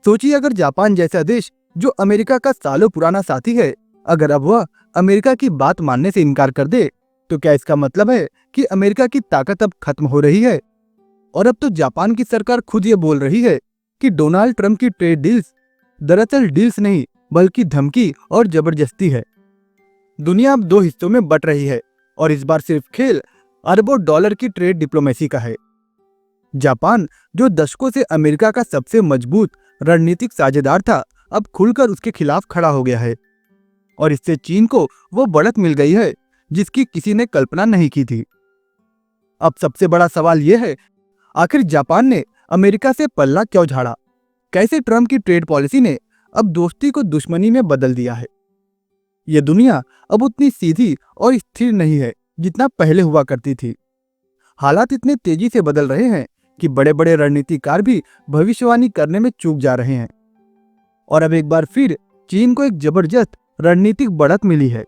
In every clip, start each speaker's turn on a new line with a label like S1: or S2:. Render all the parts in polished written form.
S1: सोचिए, अगर जापान जैसा देश जो अमेरिका का सालों पुराना साथी है, अगर अब वह अमेरिका की बात मानने से इनकार कर दे, तो क्या इसका मतलब है कि अमेरिका की ताकत अब खत्म हो रही है? और अब तो जापान की सरकार खुद ये बोल रही है कि डोनाल्ड ट्रंप की ट्रेड डील्स दरअसल डील्स नहीं, बल्कि धमकी और जबरदस्ती है। दुनिया अब दो हिस्सों में बट रही है और इस बार सिर्फ खेल अरबों डॉलर की ट्रेड डिप्लोमेसी का है। जापान, जो दशकों से अमेरिका का सबसे मजबूत रणनीतिक साझेदार था, अब खुलकर उसके खिलाफ खड़ा हो गया है और इससे चीन को वो बढ़त मिल गई है जिसकी किसी ने कल्पना नहीं की थी। अब सबसे बड़ा सवाल यह है, आखिर जापान ने अमेरिका से पल्ला क्यों झाड़ा? कैसे ट्रंप की ट्रेड पॉलिसी ने अब दोस्ती को दुश्मनी में बदल दिया है? ये दुनिया अब उतनी सीधी और स्थिर नहीं है जितना पहले हुआ करती थी। हालात इतने तेजी से बदल रहे हैं कि बड़े बड़े रणनीतिकार भी भविष्यवाणी करने में चूक जा रहे हैं। और अब एक बार फिर चीन को एक जबरदस्त रणनीतिक बढ़त मिली है।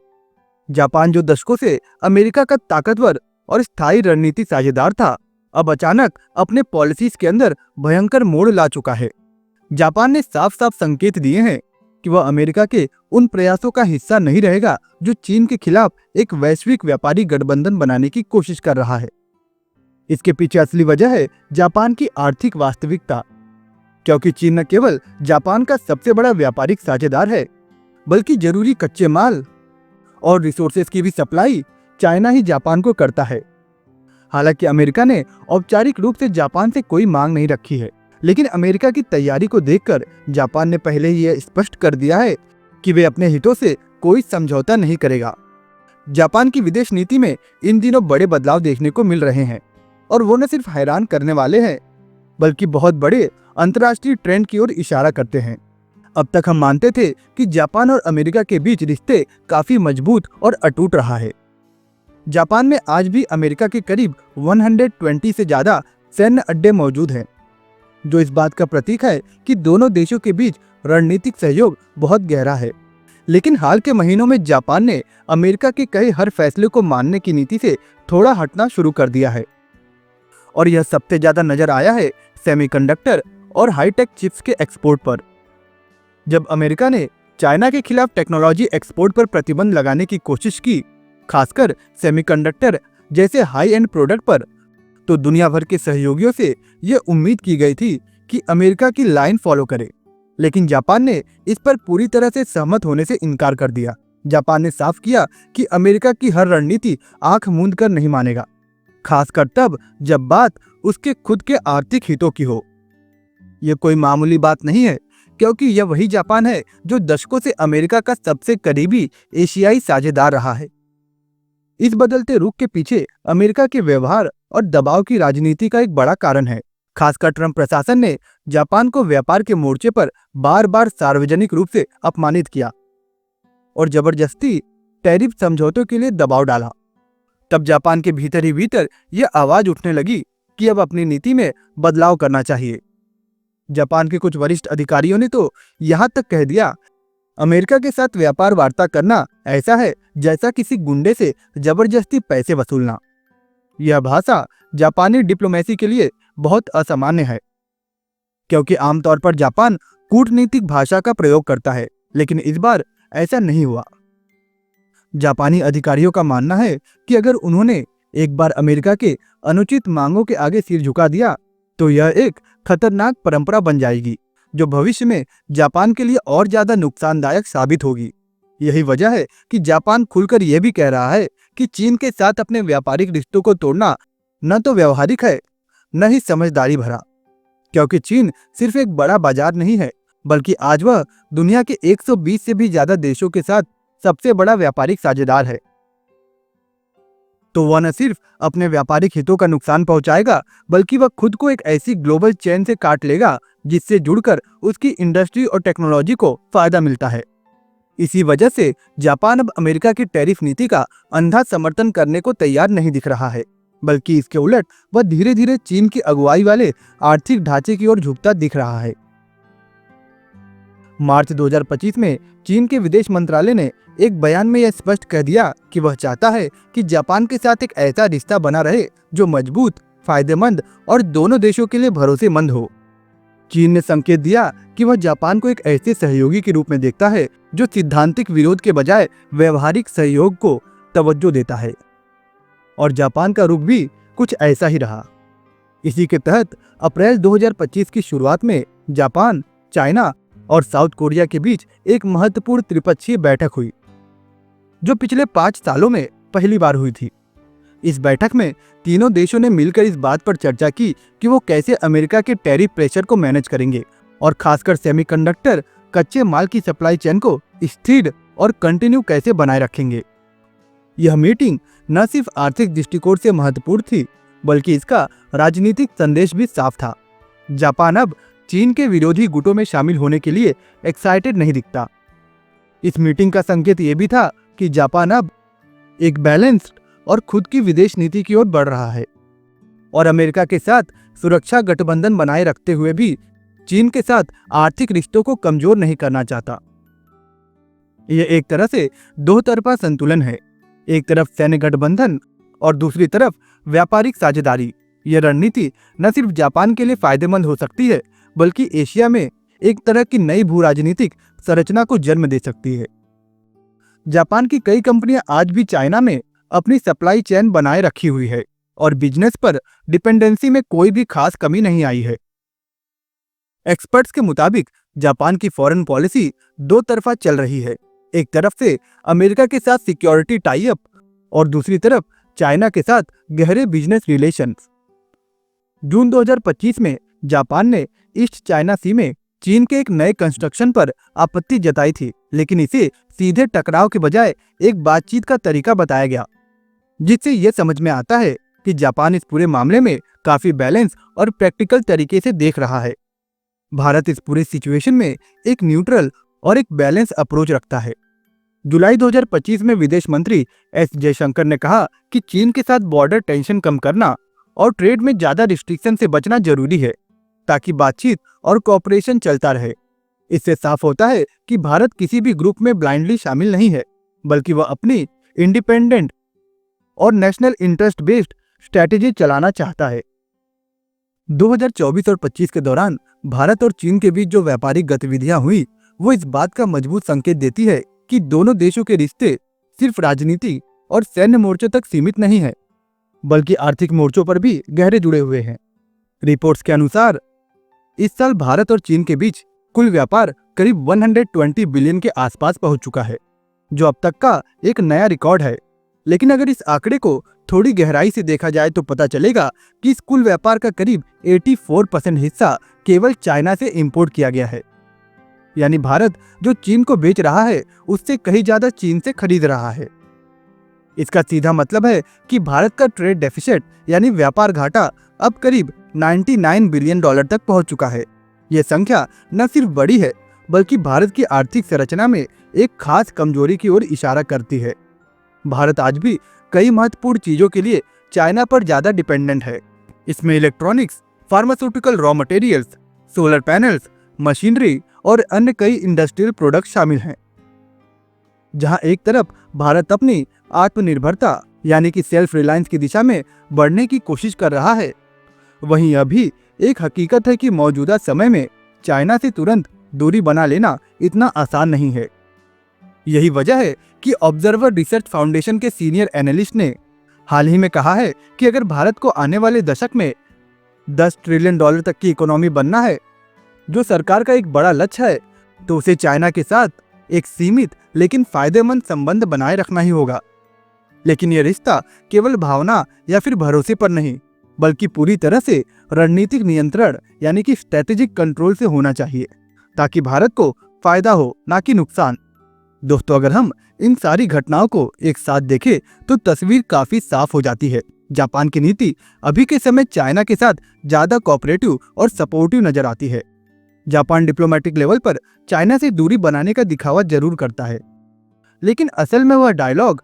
S1: जापान, जो दशकों से अमेरिका का ताकतवर और स्थायी रणनीति साझेदार था, अब अचानक अपने पॉलिसीज के अंदर भयंकर मोड़ ला चुका है। जापान ने साफ साफ संकेत दिए हैं कि वह अमेरिका के उन प्रयासों का हिस्सा नहीं रहेगा जो चीन के खिलाफ एक वैश्विक व्यापारी गठबंधन बनाने की कोशिश कर रहा है। इसके पीछे असली वजह है जापान की आर्थिक वास्तविकता, क्योंकि चीन न केवल जापान का सबसे बड़ा व्यापारिक साझेदार है, बल्कि जरूरी कच्चे माल और रिसोर्सेज की भी सप्लाई चाइना ही जापान को करता है। हालांकि अमेरिका ने औपचारिक रूप से जापान से कोई मांग नहीं रखी है, लेकिन अमेरिका की तैयारी को देखकर जापान ने पहले ही यह स्पष्ट कर दिया है कि वे अपने हितों से कोई समझौता नहीं करेगा। जापान की विदेश नीति में इन दिनों बड़े बदलाव देखने को मिल रहे हैं और वो न सिर्फ हैरान करने वाले हैं, बल्कि बहुत बड़े अंतर्राष्ट्रीय ट्रेंड की ओर इशारा करते हैं। अब तक हम मानते थे कि जापान और अमेरिका के बीच रिश्ते काफी मजबूत और अटूट रहा है। जापान में आज भी अमेरिका के करीब 120 से ज्यादा सैन्य अड्डे मौजूद हैं, जो इस बात का प्रतीक है कि दोनों देशों के बीच रणनीतिक सहयोग बहुत गहरा है। लेकिन हाल के महीनों में जापान ने अमेरिका के कहे हर फैसले को मानने की नीति से थोड़ा हटना शुरू कर दिया है और यह सबसे ज्यादा नजर आया है सेमीकंडक्टर और हाईटेक चिप्स के एक्सपोर्ट पर। जब अमेरिका ने चाइना के खिलाफ टेक्नोलॉजी एक्सपोर्ट पर प्रतिबंध लगाने की कोशिश की, खासकर सेमीकंडक्टर जैसे हाई एंड प्रोडक्ट पर, तो दुनिया भर के सहयोगियों से यह उम्मीद की गई थी कि अमेरिका की लाइन फॉलो करे। लेकिन जापान ने इस पर पूरी तरह से सहमत होने से इनकार कर दिया। जापान ने साफ किया कि अमेरिका की हर रणनीति आंख मूंद कर नहीं मानेगा, खासकर तब जब बात उसके खुद के आर्थिक हितों की हो। यह कोई मामूली बात नहीं है, क्योंकि यह वही जापान है जो दशकों से अमेरिका का सबसे करीबी एशियाई साझेदार रहा है। इस बदलते रुख के पीछे अमेरिका के व्यवहार और दबाव की राजनीति का एक बड़ा कारण है। खासकर ट्रंप प्रशासन ने जापान को व्यापार के मोर्चे पर बार बार सार्वजनिक रूप से अपमानित किया और जबरदस्ती टैरिफ समझौतों के लिए दबाव डाला। तब जापान के भीतर ही भीतर यह आवाज उठने लगी कि अब अपनी नीति में बदलाव करना चाहिए। जापान के कुछ वरिष्ठ अधिकारियों ने तो यहां तक कह दिया, अमेरिका के साथ व्यापार वार्ता करना ऐसा है जैसा किसी गुंडे से जबरदस्ती पैसे वसूलना। यह भाषा जापानी डिप्लोमेसी के लिए बहुत असामान्य है, क्योंकि आमतौर पर जापान कूटनीतिक भाषा का प्रयोग करता है, लेकिन इस बार ऐसा नहीं हुआ। जापानी अधिकारियों का मानना है कि अगर उन्होंने एक बार अमेरिका के अनुचित मांगों के आगे सिर झुका दिया, तो यह एक खतरनाक परंपरा बन जाएगी जो भविष्य में जापान के लिए और ज्यादा नुकसानदायक साबित होगी। यही वजह है कि जापान खुलकर यह भी कह रहा है कि चीन के साथ अपने व्यापारिक रिश्तों को तोड़ना न तो व्यवहारिक है, न ही समझदारी भरा, क्योंकि चीन सिर्फ एक बड़ा बाजार नहीं है, बल्कि आज वह दुनिया के 120 से भी ज्यादा देशों के साथ सबसे बड़ा व्यापारिक साझेदार है। तो वह न सिर्फ अपने व्यापारिक हितों का नुकसान पहुंचाएगा, बल्कि वह खुद को एक ऐसी ग्लोबल चेन से काट लेगा जिससे जुड़कर उसकी इंडस्ट्री और टेक्नोलॉजी को फायदा मिलता है। इसी वजह से जापान अब अमेरिका की टैरिफ नीति का अंधा समर्थन करने को तैयार नहीं दिख रहा है, बल्कि इसके उलट वह धीरे धीरे चीन की अगुवाई वाले आर्थिक ढांचे की ओर झुकता दिख रहा है। मार्च 2025 में चीन के विदेश मंत्रालय ने एक बयान में यह स्पष्ट कह दिया कि वह चाहता है कि जापान के साथ एक ऐसा रिश्ता बना रहे जो मजबूत, फायदेमंद और दोनों देशों के लिए भरोसेमंद हो। चीन ने संकेत दिया कि वह जापान को एक ऐसे सहयोगी के रूप में देखता है जो सैद्धांतिक विरोध के बजाय व्यवहारिक सहयोग को तवज्जो देता है, और जापान का रुख भी कुछ ऐसा ही रहा। इसी के तहत अप्रैल 2025 की शुरुआत में जापान, चाइना और साउथ कोरिया के बीच एक महत्वपूर्ण त्रिपक्षीय बैठक हुई, जो पिछले 5 सालों में पहली बार हुई थी। इस बैठक में तीनों देशों ने मिलकर इस बात पर चर्चा की कि वो कैसे अमेरिका के टैरिफ प्रेशर को मैनेज करेंगे और खासकर सेमीकंडक्टर कच्चे माल की सप्लाई चेन को स्थिर और कंटिन्यू कैसे बनाए रखेंगे। यह मीटिंग न सिर्फ आर्थिक दृष्टिकोण से महत्वपूर्ण थी, बल्कि इसका राजनीतिक संदेश भी साफ था। जापान अब चीन के विरोधी गुटों में शामिल होने के लिए एक्साइटेड नहीं दिखता। इस मीटिंग का संकेत ये भी था कि जापान अब एक बैलेंस्ड और खुद की विदेश नीति की ओर बढ़ रहा है और अमेरिका के साथ सुरक्षा गठबंधन बनाए रखते हुए भी चीन के साथ आर्थिक रिश्तों को कमजोर नहीं करना चाहता। यह एक तरह से दो तरफा संतुलन है, एक तरफ सैन्य गठबंधन और दूसरी तरफ व्यापारिक साझेदारी। यह रणनीति न सिर्फ जापान के लिए फायदेमंद हो सकती है, बल्कि एशिया में एक तरह की नई भू राजनीतिक संरचना को जन्म दे सकती है। जापान की कई कंपनियां आज भी चाइना में अपनी सप्लाई चेन बनाए रखी हुई है और बिजनेस पर डिपेंडेंसी में कोई भी खास कमी नहीं आई है। एक्सपर्ट्स के मुताबिक जापान की फॉरेन पॉलिसी दो तरफा चल रही है, एक तरफ से अमेरिका के साथ सिक्योरिटी टाई अप और दूसरी तरफ चाइना के साथ गहरे बिजनेस रिलेशंस। जून 2025 में जापान ने ईस्ट चाइना सी में चीन के एक नए कंस्ट्रक्शन पर आपत्ति जताई थी, लेकिन इसे सीधे टकराव के बजाय एक बातचीत का तरीका बताया गया, जिससे यह समझ में आता है कि जापान इस पूरे मामले में काफी बैलेंस और प्रैक्टिकल तरीके से देख रहा है। भारत इस पूरे सिचुएशन में एक न्यूट्रल और एक बैलेंस अप्रोच रखता है। जुलाई 2025 में विदेश मंत्री एस जयशंकर ने कहा कि चीन के साथ बॉर्डर टेंशन कम करना और ट्रेड में ज्यादा रिस्ट्रिक्शन से बचना जरूरी है, ताकि बातचीत और कोऑपरेशन चलता रहे। इससे साफ होता है कि भारत किसी भी ग्रुप में ब्लाइंडली शामिल नहीं है, बल्कि वह अपनी इंडिपेंडेंट और नेशनल इंटरेस्ट बेस्ड स्ट्रैटेजी चलाना चाहता है। 2024 और 25 के दौरान भारत और चीन के बीच जो व्यापारिक गतिविधियां हुई, वो इस बात का मजबूत संकेत देती है कि दोनों देशों के रिश्ते सिर्फ राजनीति और सैन्य मोर्चों तक सीमित नहीं है, बल्कि आर्थिक मोर्चों पर भी गहरे जुड़े हुए हैं। रिपोर्ट्स के अनुसार इस साल भारत और चीन के बीच कुल व्यापार करीब 120 बिलियन के आसपास पहुंच चुका है, जो अब तक का एक नया रिकॉर्ड है। लेकिन अगर इस आंकड़े को थोड़ी गहराई से देखा जाए तो पता चलेगा कि इस कुल व्यापार का करीब 84% हिस्सा केवल चाइना से इंपोर्ट किया गया है। यानी भारत जो चीन को बेच रहा है, उससे कहीं ज्यादा चीन से खरीद रहा है। इसका सीधा मतलब है कि भारत का ट्रेड डेफिसिट यानी व्यापार घाटा अब करीब 99 बिलियन डॉलर तक पहुंच चुका है। यह संख्या न सिर्फ बड़ी है, बल्कि भारत की आर्थिक संरचना में एक खास कमजोरी की ओर इशारा करती है। भारत आज भी कई महत्वपूर्ण चीजों के लिए चाइना पर ज्यादा डिपेंडेंट है। इसमें electronics, pharmaceutical raw materials, solar panels, machinery और अन्य कई इंडस्ट्रियल प्रोडक्ट्स शामिल हैं। जहां एक तरफ भारत अपनी आत्मनिर्भरता यानी कि सेल्फ रिलायंस की दिशा में बढ़ने की कोशिश कर रहा है, वहीं अभी एक हकीकत है कि मौजूदा समय में चाइना से तुरंत दूरी बना लेना इतना आसान नहीं है। यही वजह है कि ऑब्जर्वर रिसर्च फाउंडेशन के सीनियर एनालिस्ट ने हाल ही में कहा है कि अगर भारत को आने वाले दशक में 10 ट्रिलियन डॉलर तक की इकोनॉमी बनना है, जो सरकार का एक बड़ा लक्ष्य है, तो उसे चाइना के साथ एक सीमित लेकिन फायदेमंद संबंध बनाए रखना ही होगा। लेकिन यह रिश्ता केवल भावना या फिर भरोसे पर नहीं, बल्कि पूरी तरह से रणनीतिक नियंत्रण यानी कि स्ट्रेटेजिक कंट्रोल से होना चाहिए, ताकि भारत को फायदा हो, ना कि नुकसान। दोस्तों, अगर हम इन सारी घटनाओं को एक साथ देखें तो तस्वीर काफी साफ हो जाती है। जापान की नीति अभी के समय चाइना के साथ ज्यादा कोऑपरेटिव और सपोर्टिव नजर आती है। जापान डिप्लोमेटिक लेवल पर चाइना से दूरी बनाने का दिखावा जरूर करता है, लेकिन असल में वह डायलॉग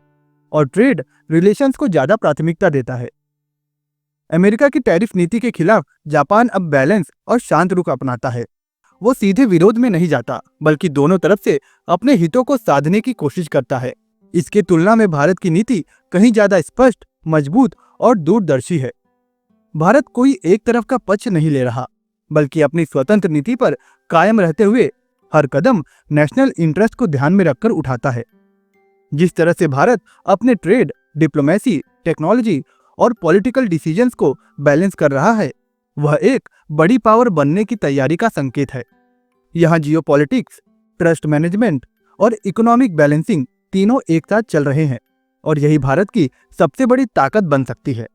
S1: और ट्रेड रिलेशंस को ज्यादा प्राथमिकता देता है। अमेरिका की टैरिफ नीति के खिलाफ जापान अब बैलेंस और शांत रुख अपनाता है। वो सीधे विरोध में नहीं जाता, बल्कि दोनों तरफ से अपने हितों को साधने की कोशिश करता है। इसके तुलना में भारत की नीति कहीं ज्यादा स्पष्ट, मजबूत और दूरदर्शी है। भारत कोई एक तरफ का पक्ष नहीं ले रहा, बल्कि अपनी स्वतंत्र नीति पर कायम रहते हुए हर कदम नेशनल इंटरेस्ट को ध्यान में रखकर उठाता है। जिस तरह से भारत अपने ट्रेड, डिप्लोमेसी, टेक्नोलॉजी और पॉलिटिकल डिसीजंस को बैलेंस कर रहा है, वह एक बड़ी पावर बनने की तैयारी का संकेत है। यहाँ जियोपॉलिटिक्स, ट्रस्ट मैनेजमेंट और इकोनॉमिक बैलेंसिंग तीनों एक साथ चल रहे हैं और यही भारत की सबसे बड़ी ताकत बन सकती है।